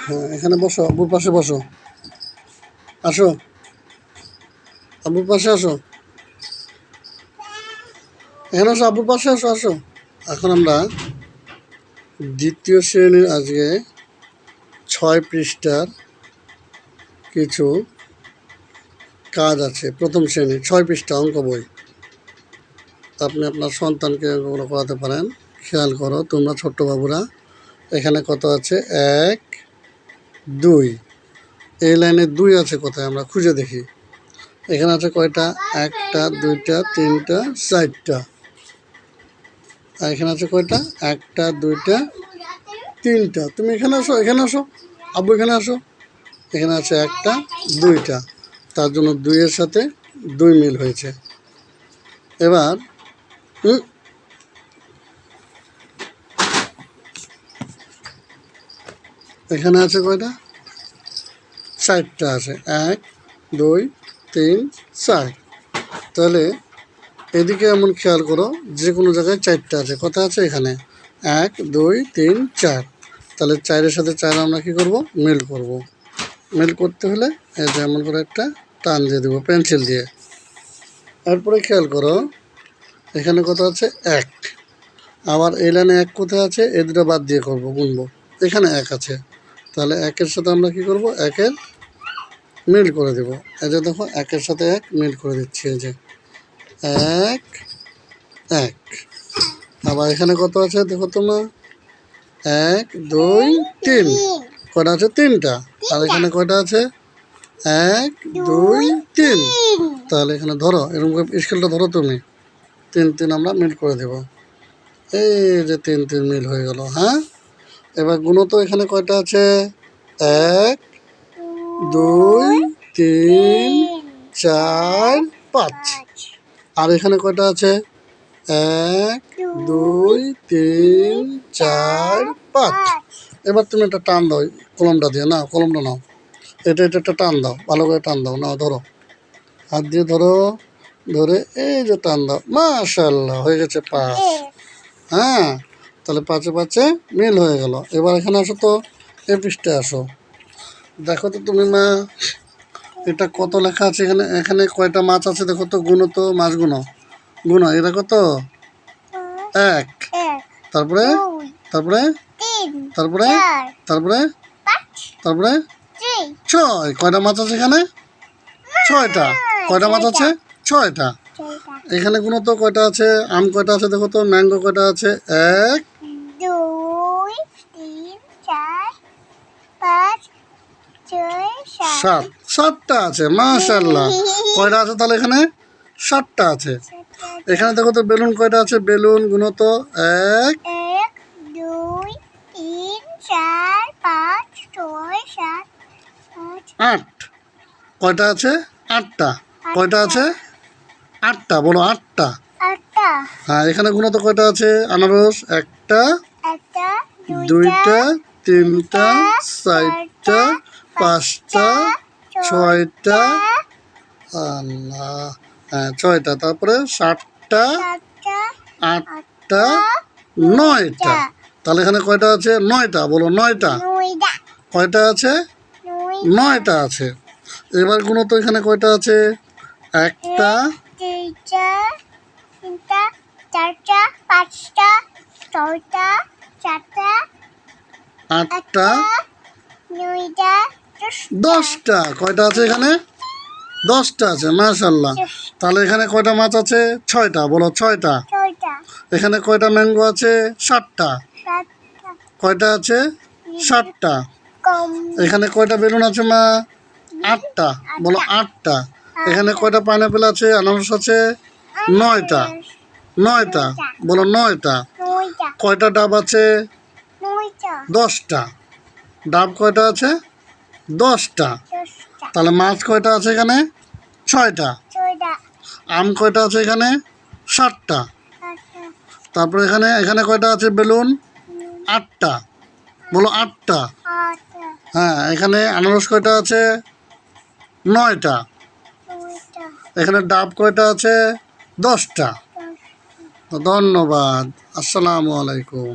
হ্যাঁ, এখানে বসো, আব্বুর পাশে বসো। আসো, আব্বুর পাশে আসো। এখানে আসো, আব্বুর পাশে আসো, আসো। এখন আমরা দ্বিতীয় শ্রেণীর আজকে 6 পৃষ্ঠার কিছু কাজ আছে। প্রথম শ্রেণীর 6 পৃষ্ঠা অঙ্ক বই। আপনি আপনার সন্তানকে এগুলো করাতে পারেন। খেয়াল করো তোমরা ছোট্ট বাবুরা। এখানে কত আছে? 1, 2। এই লাইনে 2 আছে কোথায়? আমরা খুঁজে দেখি। এখানে আছে কয়টা? 1টা, 2টা, 3টা, 4টা। আর এখানে আছে কয়টা? 1টা, 2টা, 3টা। তুমি এখানে আসো, এখানে আসো, আব্বু এখানে আসো। এখানে আছে 1টা, 2টা। তার জন্য 2 এর সাথে 2 মিল হয়েছে। এবার এখানে আছে কয়টা? 4টা আছে। 1, 2, 3, 4। তাহলে এদিকে এমন খেয়াল করো, যে কোনো জায়গায় 4টা আছে। কথা আছে এখানে 1, 2, 3, 4। তাহলে 4-এর সাথে 4 আমরা কী করবো? মিল করব। মিল করতে হলে এই যে এমন করে একটা টান দিয়ে দেবো পেন্সিল দিয়ে। এরপরে খেয়াল করো এখানে কত আছে? 1। আবার এই লাইনে 1 কোথায় আছে? এই দুটো বাদ দিয়ে করবো, গুনবো। এখানে 1 আছে। তাহলে 1-এর সাথে আমরা কি করব? 1-এর মিল করে দেব। এই যে দেখো 1-এর সাথে 1 মিল করে দিচ্ছি। এই যে 1, 1। আবার এখানে কত আছে দেখো তোমরা? 1, 2, 3। কয়টা আছে? 3টা। আর এখানে কয়টা আছে? 1, 2, 3। তাহলে এখানে ধরো, এরকম করে স্কেলটা ধরো তুমি। 3, 3 আমরা মিল করে দেব। এই যে 3, 3 মিল হয়ে গেল। হ্যাঁ, এবার গুণ তো এখানে কয়টা আছে? 1, 2, 3, 4, 5। আর এখানে কয়টা আছে? 1, 2, 3, 4, 5। এবার তুমি একটা টান দাও কলমটা দিয়ে। না, কলমটা নাও। এটা একটা টান দাও, ভালো করে টান দাও। নাও ধরো, হাত দিয়ে ধরো, ধরে এই যে টান দাও। মাশাআল্লাহ, হয়ে গেছে 5। হ্যাঁ, তাহলে 5-এ 5-এ মিল হয়ে গেল। এবার এখানে আসো তো, এই পৃষ্ঠায় আসো। দেখো তো তুমি মা, এটা কত লেখা আছে এখানে? এখানে কয়টা মাছ আছে দেখো তো, গুনো তো, মাছ গুনো। গুনো, এটা কত? 1। তারপরে তারপরে তারপরে তারপরে তারপরে 6। কয়টা মাছ আছে এখানে? 6টা। কয়টা মাছ আছে? 6টা। এখানে গুনো তো কয়টা আছে? আম কয়টা আছে দেখো তো, ম্যাঙ্গো কয়টা আছে? 1, 2, 3, 4, 5, 6, 7। 7টা আছে। মাশাআল্লাহ। কয়টা আছে তাহলে এখানে? 7টা আছে। এখানে দেখো তো বেলুন কয়টা আছে? বেলুন গুনো তো। 1, 1, 2, 3, 4, 5, 6, 7, 8। কয়টা আছে? 8টা। কয়টা আছে? 8টা। বলো 8টা। 8টা। হ্যাঁ, এখানে গুনো তো কয়টা আছে? আনারস 1টা, 2টা, 3টা, 4টা, 5টা, 6টা। আল্লাহ, হ্যাঁ 6টা। তারপরে 7টা, 8টা, 9টা। তাহলে এখানে কয়টা আছে? 9টা। বলো 9টা। কয়টা আছে? 9টা আছে। এবার গুনো তো এখানে কয়টা আছে? 1টা, 2টা, 3টা, 4টা, 5টা, 6টা, 7টা, 8টা, 9টা, 10টা। কয়টা আছে এখানে? 10টা আছে। মাশাআল্লাহ। তাহলে এখানে কয়টা মাছ আছে? 6টা। বলো 6টা। 6টা, এখানে কয়টা ম্যাঙ্গো আছে? 7টা। 7টা, কয়টা আছে? 7টা। কম, এখানে কয়টা বেলুন আছে মা? 8টা। বলো 8টা। এখানে কয়টা পাইনাপেল আছে? আনারস আছে? 9টা। 9টা। বলো 9টা। 9টা, কয়টা ডাব আছে? 9টা, 10টা। ডাব কয়টা আছে? 10টা। 10টা, তাহলে মাছ কয়টা আছে এখানে? 6টা। 6টা, আম কয়টা আছে এখানে? 7টা। 8টা, তারপরে এখানে এখানে কয়টা আছে বেলুন? 8টা। বলো 8টা। 8টা, হ্যাঁ, এখানে আনারস কয়টা আছে? 9টা। 9টা, এখানে ডাব কয়টা আছে? 10টা। 10টা। ধন্যবাদ। আসসালামু আলাইকুম।